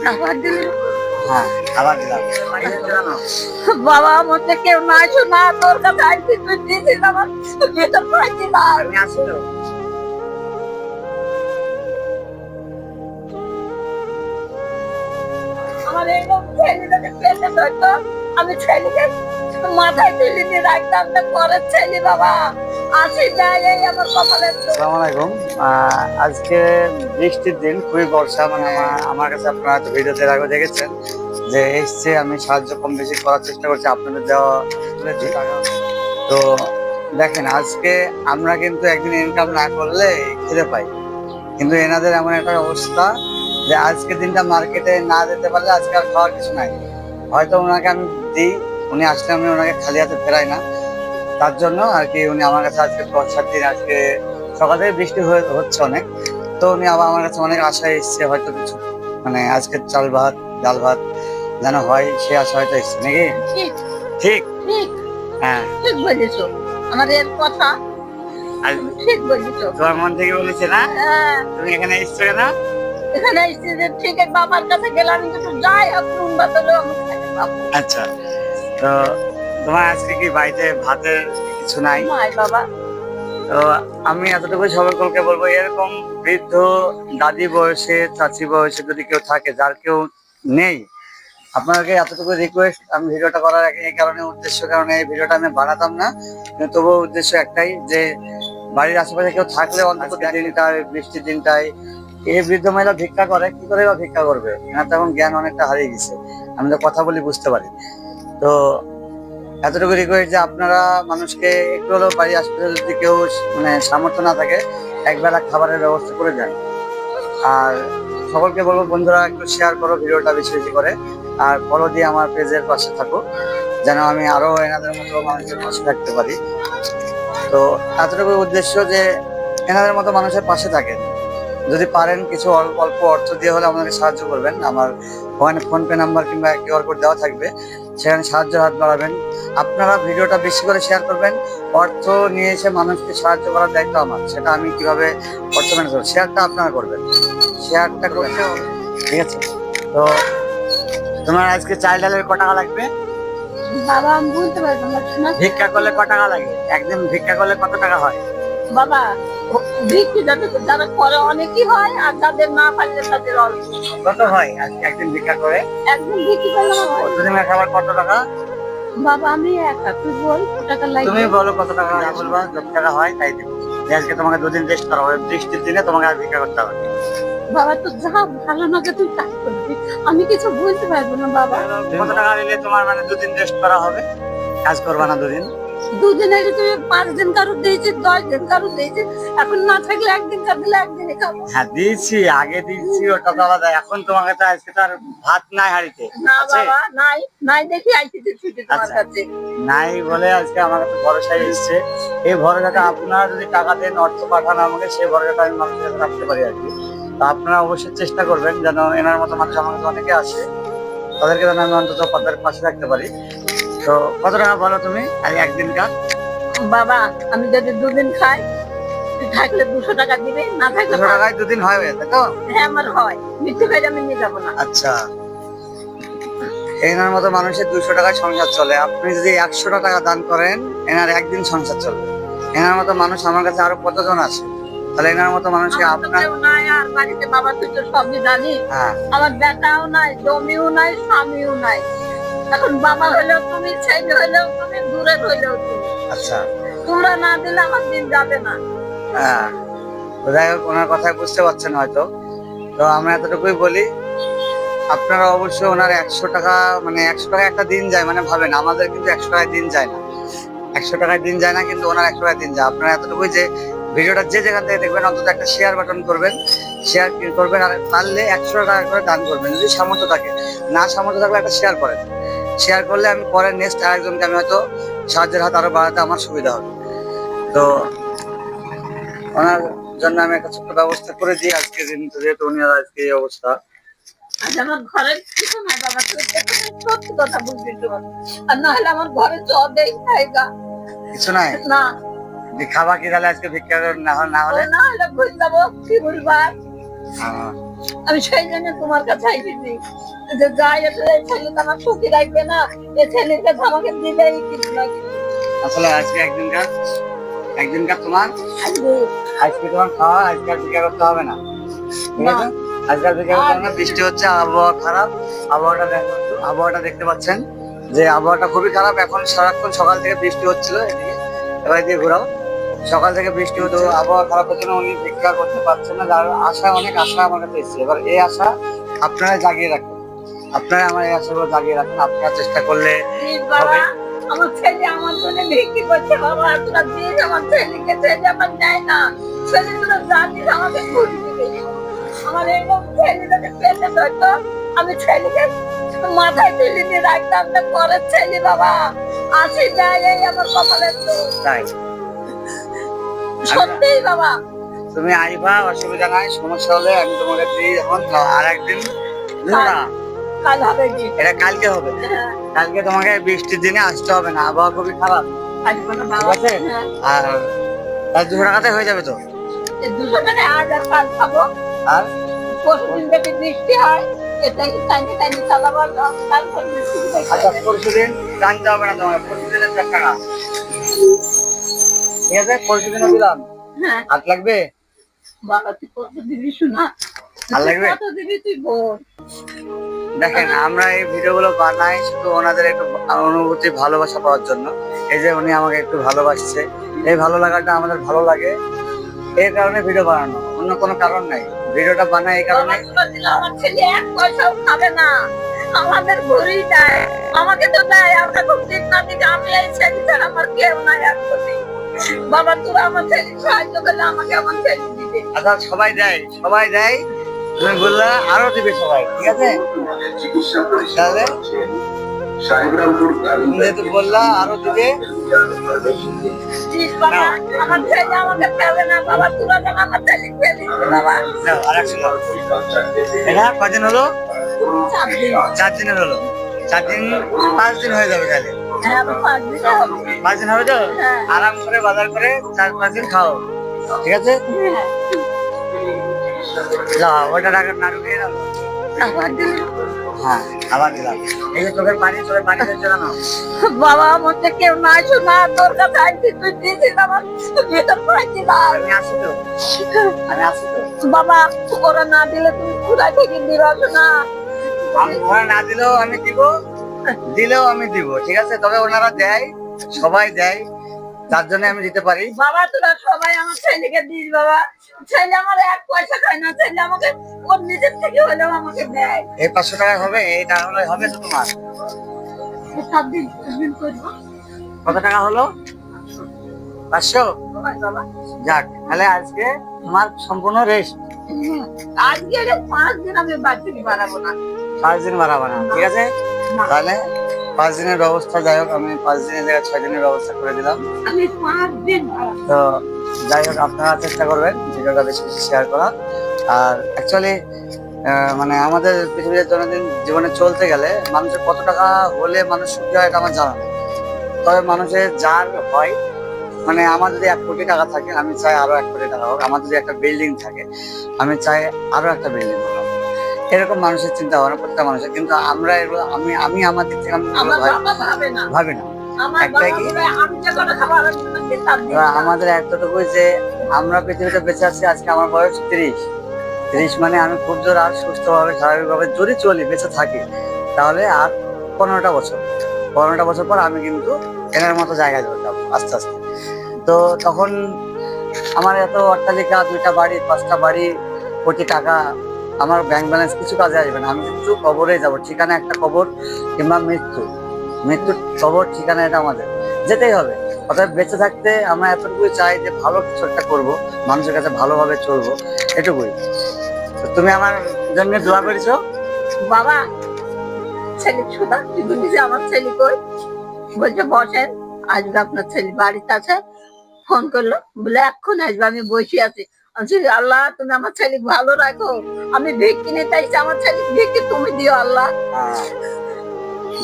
খাবার দিল। হ্যাঁ খাবার দিলাম। বাবা মধ্যে কেউ নাই শোনা, তোর কাছে আইছি, তুই দিয়েছিস আমার ভেতর পাইছি না। আমি আসি তো। আমার এরকম ছেলেটাকে পেতে ধরতো, আমি ছেলেকে মাথায় তুলে নিয়ে রাখতাম, তা পরের ছেলে বাবা আসি যায়, এই আমার কপালের দোষ। আসসালামু আলাইকুম। আজকে বৃষ্টির দিন, খুবই বর্ষা, মানে আমার কাছে আপনারা তো ভিডিওতে আগে দেখেছেন যে এসছে, আমি সাহায্য কম বেশি করার চেষ্টা করছি আপনাদের দেওয়া তুলেছি টাকা। তো দেখেন, আজকে আমরা কিন্তু একদিন ইনকাম না করলে খেতে পাই, কিন্তু এনাদের এমন একটা অবস্থা যে আজকে দিনটা মার্কেটে না যেতে পারলে আজকে আর খাওয়ার কিছু নাই। হয়তো ওনাকে আমি দিই, উনি আসলে আমি ওনাকে খালি হাতে ফেরাই না, তার জন্য আর কি উনি আমার কাছে আজকে বর্ষার দিন, আজকে সকাল থেকে বৃষ্টি হচ্ছে অনেক, তো উনি আবার আমার কাছে অনেক আশায় এসছে, হয়তো কিছু মানে আজকে চাল ভাত ডাল ভাত যেন হয়, সে আশা হয়তো এসছে নাকি। ঠিক ঠিক। ঠিক হ্যাঁ, ঠিক বলেছো, আমার এর কথা আর ঠিক বলেছো। তোমার মন থেকে বলেছে না হ্যাঁ, তুমি এখানে এসছো কেন? এখানে এসেছি যে ঠিক আছে, বাবার কাছে গেলাম কিন্তু যাই হোক নুন ভাতেরও আমি খাইতে পাবো। আচ্ছা, তো তোমার আজকে কি বাড়িতে ভাতের কিছু নাই? নাই বাবা। তো আমি এতটুকু সকলকে বলবো, এরকম বৃদ্ধ দাদি বয়সে চাচি বয়সে যদি কেউ থাকে, যার কেউ নেই, আপনাকে এতটুকু রিকোয়েস্ট, আমি ভিডিওটা করার এই কারণে উদ্দেশ্য, কারণে এই ভিডিওটা আমি বানাতাম না, কিন্তু তবুও উদ্দেশ্য একটাই যে বাড়ির আশেপাশে কেউ থাকলে অন্তত দিনটায়, বৃষ্টির দিনটায়, এই বৃদ্ধ মহিলা ভিক্ষা করে, কি করে বা ভিক্ষা করবে? এনার তখন জ্ঞান অনেকটা হারিয়ে গেছে, আমি তো কথা বলি বুঝতে পারি। তো এতটুকু রিকোয়েস্ট যে আপনারা মানুষকে একটু হলেও বাড়ির আশেপাশে যদি কেউ মানে সামর্থ্য না থাকে, একবেলা খাবারের ব্যবস্থা করে দেন। আর সকলকে বলবো, বন্ধুরা একটু শেয়ার করো ভিডিওটা বেশি বেশি করে, আর ফলো দিয়ে আমার পেজের পাশে থাকো, যেন আমি আরো এনাদের মতো মানুষের পাশে থাকতে পারি। তো এতটুকু উদ্দেশ্য যে এনাদের মতো মানুষের পাশে থাকেন, যদি পারেন কিছু অল্প অল্প অর্থ দিয়ে হলে আমাদেরকে সাহায্য করবেন। আমার ওখানে ফোনপে নাম্বার কিংবা কিউআর কোড দেওয়া থাকবে, সেখানে সাহায্যের হাত বাড়াবেন। আপনারা ভিডিওটা বেশি করে শেয়ার করবেন, অর্থ নিয়ে এসে মানুষকে সাহায্য করার দায়িত্ব আমার, সেটা আমি কিভাবে অর্থ ম্যানেজ করবো, শেয়ারটা আপনারা করবেন, শেয়ারটা করতে হবে, ঠিক আছে? তো তোমার আজকে চাল ডালের ক টাকা লাগবে? বাবা আমি বলতে পারবো না শোনা। ভিক্ষা করলে ক টাকা লাগে? একদিন ভিক্ষা করলে কত টাকা হয়? বাবা বিক্রি যারা করে অনেকই হয়, আর যাদের না পারলে তাদের অল্প। কত হয় একদিন ভিক্ষা করে? একদিন বিক্রি করলে আমার হয়। প্রতিদিনের খাবার কত টাকা? বাবা আমি একা, তুই বল কত টাকা তুমি লাগবে। বলো কত টাকা বলবা, যত টাকা হয় তাই দেবো। আজকে তোমাকে দুদিন রেস্ট করা হবে, বৃষ্টির দিনে তোমাকে আর ভিক্ষা করতে হবে। বাবা তো যা ভালো লাগে তুই তাই করবি, আমি কিছু বলতে পারবো না বাবা। কত টাকা দিলে তোমার মানে দুদিন রেস্ট করা হবে, কাজ করবা না দুদিন? দুদিন আগে তুমি 5 দিন কারো দিয়েছি, 10 দিন কারো দিয়েছি, এখন না থাকলে একদিন কার দিলে একদিনই খাবো। হ্যাঁ দিয়েছি, আগে দিয়েছি, ওটা তো আলাদা। এখন তোমাকে তো আজকে তার ভাত নাই হাড়িতে, না আছে? বাবা নাই, নাই দেখি আইছি ছুটি তোমার আচ্ছা, কাছে। নাই বলে আজকে আমার কাছে ভরসায় এসছে। এই ভরসাটা আপনারা যদি টাকা দেন, অর্থ পাঠান আমাকে, সেই ভরসাটা আমি মানুষের কাছে রাখতে পারি আর কি। তো আপনারা অবশ্যই চেষ্টা করবেন যেন এনার মতো মানুষ আমার কাছে অনেকে আসে, তাদেরকে যেন আমি অন্তত তাদের পাশে রাখতে পারি। তো কত টাকা বলো তুমি আর একদিনকার? বাবা আমি যদি দুদিন খাই, তুই থাকলে 200 টাকা দিবি, না থাকলে 200 টাকায় দুদিন হয়, তাই তো? হ্যাঁ আমার হয়, মিথ্যে খাই আমি নিয়ে যাবো না। আচ্ছা, এনার মতো মানুষের 200 টাকায় সংসার চলে, আপনি যদি 100 টাকা দান করেন এনার একদিন সংসার চলবে। এনার মতো মানুষ আমার কাছে আরো কতজন আছে, তাহলে এনার মতো মানুষকে আমার তো আপনার, কেউ নাই, আর বাড়িতে বাবা তুই তো সবই জানিস, হ্যাঁ আমার বেটাও নাই, জমিও নাই, স্বামীও নাই। এখন বাবা হলেও তুমি, ছেলে হলেও তুমি, দূরের হলেও তুমি, আচ্ছা, তোমরা না দিলে আমার দিন যাবে না। হ্যাঁ। তো যাই হোক, ওনার কথা বুঝতে পারছেন হয়তো। তো আমরা এতটুকুই বলি, আপনারা অবশ্যই ওনার 100 টাকা, মানে 100 টাকা একটা দিন যায়, মানে ভাবেন আমাদের কিন্তু 100 টাকায় দিন যায় না, 100 টাকায় দিন যায় না, কিন্তু ওনার 100 টাকায় দিন যায়। আপনারা এতটুকুই যে ভিডিওটা যে যেখান থেকে দেখবেন অন্তত একটা শেয়ার বাটন করবেন, শেয়ার করবেন, আর পারলে 100 টাকা করে দান করবেন যদি সামর্থ্য থাকে, না সামর্থ্য থাকলে একটা শেয়ার করেন। শেয়ার করলে আমি পরে নেক্সট আরেকজনকে আমি হয়তো সাহায্যের হাত আরো বাড়াতে আমার সুবিধা হবে। তো ওনার জন্য আমি একটা ছোট্ট ব্যবস্থা করে দিই আজকে, যেহেতু উনি আজকে এই অবস্থা। আজ আমার ঘরের কিছু নাই বাবা, তুই সত্যি কথা বুঝবি তো, আর না হলে আমার ঘরে জল দেই খাইগা কিছু নাই? না খাবার কি তাহলে আজকে ভিক্ষা না হলে? না হলে ভুল যাবো, কি বলবার। আমি সেই জন্য তোমার কাছে আইছি যে যাই আসলে এই ছেলেটা আমার সুখী রাখবে না, এই ছেলের কাছে আমাকে দিলেই কিছু না কিছু। আসলে আজকে একদিনকার তোমার আসবে। আজকে তোমার খাওয়া, আজকে আর বিক্রি করতে হবে না, ঠিক আছে? আজকে আর বিক্রি করতে হবে না। বৃষ্টি হচ্ছে, আবহাওয়া খারাপ। আবহাওয়াটা দেখো একটু, আবহাওয়াটা দেখতে পাচ্ছেন যে আবহাওয়াটা খুবই খারাপ। এখন সারাক্ষণ সকাল থেকে বৃষ্টি হচ্ছিল, এদিকে এবার দিয়ে ঘোরাও। সকাল থেকে বৃষ্টি হতো, আবহাওয়া খারাপের জন্য উনি ভিক্ষা করতে পারছেন না। যার আশা, অনেক আশা আমার কাছে এসেছে। এবার এই আশা আপনারা জাগিয়ে রাখেন, আপনারা আমার এই আশাগুলো জাগিয়ে রাখেন। আপনারা চেষ্টা করলে প্লিজ বাবা, আমার ছেলে আমার জন্য বিক্রি করছে বাবা, তোরা দিস আমার ছেলেকে, ছেলে আমার নেয় না, ছেলে তোরা জানিস আমাকে ঘুরি দিবি। আমার এইরকম ছেলেটাকে পেতে ধরতো, আমি ছেলেকে মাথায় তুলে দিয়ে রাখতাম, তা পরের ছেলে বাবা আসি যায়, এই আমার কপালের দোষ। তাই সত্যিই বাবা। তুমি আইবা, অসুবিধা নাই। সমস্যা হলে আমি তোমাকে দিই। এখন আর একদিন না, কাল হবে কি? এটা কালকে হবে। হ্যাঁ, কালকে তোমাকে বৃষ্টির দিনে আসতে হবে না, আবহাওয়া খুবই খারাপ, আসবো না ঠিক বাবা। আছে? হ্যাঁ, আর 200 টাকাতে হয়ে যাবে তো। এই 200 টাকায় আজ আর কাল খাবো, আর পরশুদিন যদি বৃষ্টি হয় এটাকে টাইনে টাইনে চালাবো, আর তারপর বৃষ্টি আচ্ছা, পরশুদিন জানতে হবে না তোমার, পরশুদিনের 4 টাকা, ঠিক আছে? পরশুদিনও দিলাম। হ্যাঁ হাত লাগবে? বাবা, তুই কত দিবি শোনা, আর লাগবে? কত দিবি তুই বল। দেখেন, আমরা এই ভিডিওগুলো বানাই শুধু ওনাদের একটু অনুভূতি, ভালোবাসা পাওয়ার জন্য। এই যে উনি আমাকে একটু ভালোবাসছে, এই ভালো লাগাটা আমাদের ভালো লাগে, এই কারণে ভিডিও বানানো, অন্য কোনো কারণ নাই। ভিডিওটা বানাই এই কারণে। বাবা, তোমার দিলে আমার ছেলে এক পয়সাও খাবে না, আমাদের ঘুরি দেয়, আমাকে তো দেয়, আমরা খুব ঠিক না দিকে, আমি এই ছেলে ছাড়া আমার কেউ নাই আর কোথায়। বাবা, তোরা আমার ছেলে সাহায্য করলে আমাকে আমার ছেলে দিবে। আচ্ছা, সবাই দেয়, সবাই দেয়। তুমি বললা আরো দিবে সবাই, ঠিক আছে? তাহলে তুমি যেহেতু বললা আরো দিবে, প্লিজ বাবা, আমার ছেলে আমাকে দেবে না বাবা, তোরা যেন আমার ছেলে পেলি বাবা। নাও, আরেকশো নাও। এটা কদিন হলো? 4 দিন। 4 দিনের হলো। 4 দিন, 5 দিন হয়ে যাবে তাহলে। হ্যাঁ, আমার 5 দিন হবে। 5 দিন হবে তো? হ্যাঁ। আরাম করে বাজার করে 4-5 দিন খাও, ঠিক আছে? হ্যাঁ, যাও, ওটা টাকা না ঢুকিয়ে দাও। আবার দিলে। হ্যাঁ, আবার দিলাম। এই যে চোখের পানি দিচ্ছে না। বাবা, আমাকে কেউ নাই শোনা, তোর কাছে আইছি, তুই দিয়েছিস আমার ভিতর পাইছি না। আমি আসি তো। বাবা, ওরা না দিলে তুমি কোথায় থেকে দিবা শোনা? ওরা না দিলেও আমি দিব, দিলেও আমি দিব, ঠিক আছে? তবে ওনারা দেয়, সবাই দেয়, তার জন্য আমি দিতে পারি। বাবা, তোরা সবাই আমার ছেলেকে দিস বাবা, ছেলে আমার এক পয়সা খায় না, ছেলে আমাকে ওর নিজের থেকে হলেও আমাকে দেয়। এই 500 টাকা হবে, এই টাকা হলে হবে তো তোমার? 7 দিন 7 দিন করবো। কত টাকা হলো? 500। বাবা, যাক, তাহলে আজকে তোমার সম্পূর্ণ রেস্ট। আজকে 5 দিন আমি বাড়ি থেকে বাড়াবো না। 5 দিন বাড়াবো না, ঠিক আছে? না, তাহলে 5 দিনের ব্যবস্থা, যাই হোক, আমি 5 দিনের জায়গায় 6 দিনের ব্যবস্থা করে দিলাম। আমি 5 দিন বাড়াবো। তো যাই হোক, আপনারা চেষ্টা করবেন ভিডিওটা বেশি বেশি শেয়ার করার। আর অ্যাকচুয়ালি মানে আমাদের পৃথিবীর দৈনন্দিন জীবনে চলতে গেলে মানুষের কত টাকা হলে মানুষ সুখী হয় এটা আমার জানা নেই। তবে মানুষের যার হয়, মানে আমার যদি 1 কোটি টাকা থাকে, আমি চাই আরো 1 কোটি টাকা হোক। আমার যদি একটা বিল্ডিং থাকে, আমি চাই আরো একটা বিল্ডিং হোক। এরকম মানুষের চিন্তা ভাবনা প্রত্যেকটা মানুষের, কিন্তু আমরা এগুলো, আমি আমার দিক থেকে আমি এগুলো আমার বাবা ভাবে না, ভাবি না। আমার বাবা একটাই কি, বলে আমি যে কোনো খাবার আমি তোমাকে 7 দিন এবার আমাদের এতটুকুই যে আমরা পৃথিবীতে বেঁচে আছি। আজকে আমার বয়স 30 মানে আমি খুব জোর আর সুস্থভাবে স্বাভাবিকভাবে যদি চলি, বেঁচে থাকি, তাহলে আর 15টা বছর পর আমি কিন্তু এনার মতো জায়গায় চলে যাবো আস্তে আস্তে। তো তখন আমার এত অট্টালিকা, 2টা বাড়ি, 5টা বাড়ি, কোটি টাকা, আমার ব্যাংক ব্যালেন্স কিছু কাজে আসবে না। আমি কিন্তু কবরে যাব, ঠিকানা একটা কবর, কিংবা মৃত্যুর কবর, ঠিকানা এটা আমাদের যেতেই হবে। অর্থাৎ বেঁচে থাকতে আমরা এতটুকুই চাই যে ভালো কিছু একটা করবো, মানুষের কাছে ভালোভাবে চলবো, এটুকুই। তো তুমি আমার জন্য দোয়া করেছো। বাবা, ছেলে সুদা তুই বলিস আমার ছেলে কই, বলছে বসেন, আসবে আপনার ছেলে বাড়িতে আছে, ফোন করলো, বলে এখন আসবে, আমি বসে আছি। আমি বলছি, আল্লাহ তুমি আমার ছেলে ভালো রাখো, আমি ভিক্ষি নিতে চাইছি, আমার ছেলে ভিক্ষি তুমি দিও আল্লাহ।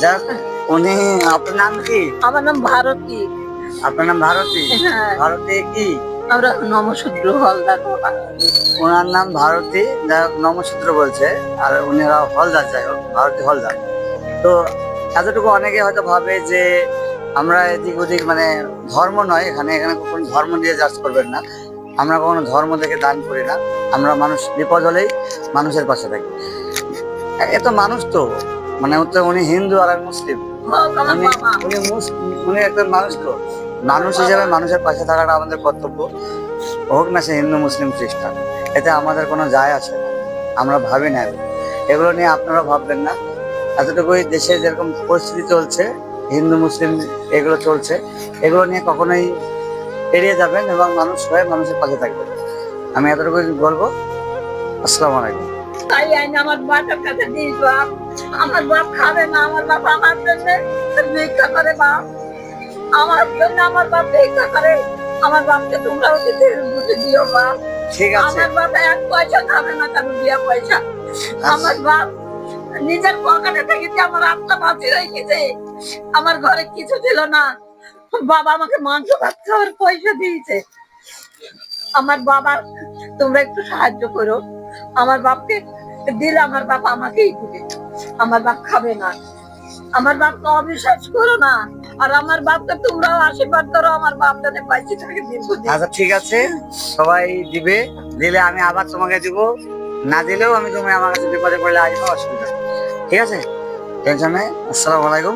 যাক, উনি, আপনার নাম কি? আমার নাম ভারতী। আপনার নাম ভারতী? হ্যাঁ। ভারতী কি? আমরা নমশূদ্র হলদার বাবা। ওনার নাম ভারতী, যা নমসূত্র বলছে, আর উনারা হলদার, যাই হোক ভারতী হলদার। তো এতটুকু অনেকে হয়তো ভাবে যে আমরা এদিক ওদিক মানে ধর্ম নয়, এখানে এখানে কখনো ধর্ম দিয়ে জাজ করবেন না। আমরা কখনো ধর্ম দেখে দান করি না। আমরা মানুষ বিপদ হলেই মানুষের পাশে থাকি। এ তো মানুষ তো, মানে হচ্ছে উনি হিন্দু আর আমি মুসলিম। হোক আমার উনি বাবা। উনি উনি একটা মানুষ তো, মানুষ হিসেবে মানুষের পাশে থাকাটা আমাদের কর্তব্য। হোক না সে হিন্দু মুসলিম খ্রিস্টান, এতে আমাদের কোনো যায় আসে না। আমরা ভাবি না এগুলো নিয়ে, আপনারা ভাববেন না। এতটুকুই, দেশে যেরকম পরিস্থিতি চলছে, হিন্দু মুসলিম এগুলো চলছে, এগুলো নিয়ে কখনোই এড়িয়ে যাবেন এবং মানুষ হয়ে মানুষের পাশে থাকবেন। আমি এতটুকুই বলবো। আসসালামু আলাইকুম। তাই আইন আমার বাপের কাছে দিস বাপ। আমার বাপ খাবে না, আমার বাপ আমার জন্য ভিক্ষা করে বাপ। আমার জন্য আমার বাপ ভিক্ষা করে। আমার বাপকে তোমরা অতি বুঝে দিও বাপ। ঠিক আছে, আমার বাপ এক পয়সা খাবে না, কারণ দিয়া পয়সা। আমার বাপ নিজের পকেটে থেকে যে আমার আত্মা বাঁচিয়ে রেখেছে। আমার ঘরে কিছু ছিল না, বাবা আমাকে মাংস ভাত খাওয়ার পয়সা দিয়েছে। আমার বাবার তোমরা একটু সাহায্য করো। আমার বাপকে দিলে আমার বাপ আমাকেই দিবে। আমার বাপ খাবে না। আমার বাপকে অবিশ্বাস করো না। আর আমার বাপকে তোমরাও আশীর্বাদ করো, আমার বাপ যাতে পাইছে থাকে দীর্ঘদিন। আচ্ছা ঠিক আছে, সবাই দিবে। দিলে আমি আবার তোমাকে দিব, না দিলেও আমি, তুমি আমার কাছে বিপদে পড়লে আসবো, অসুবিধা নেই। ঠিক আছে, টেনশন নেই। আসসালামু আলাইকুম।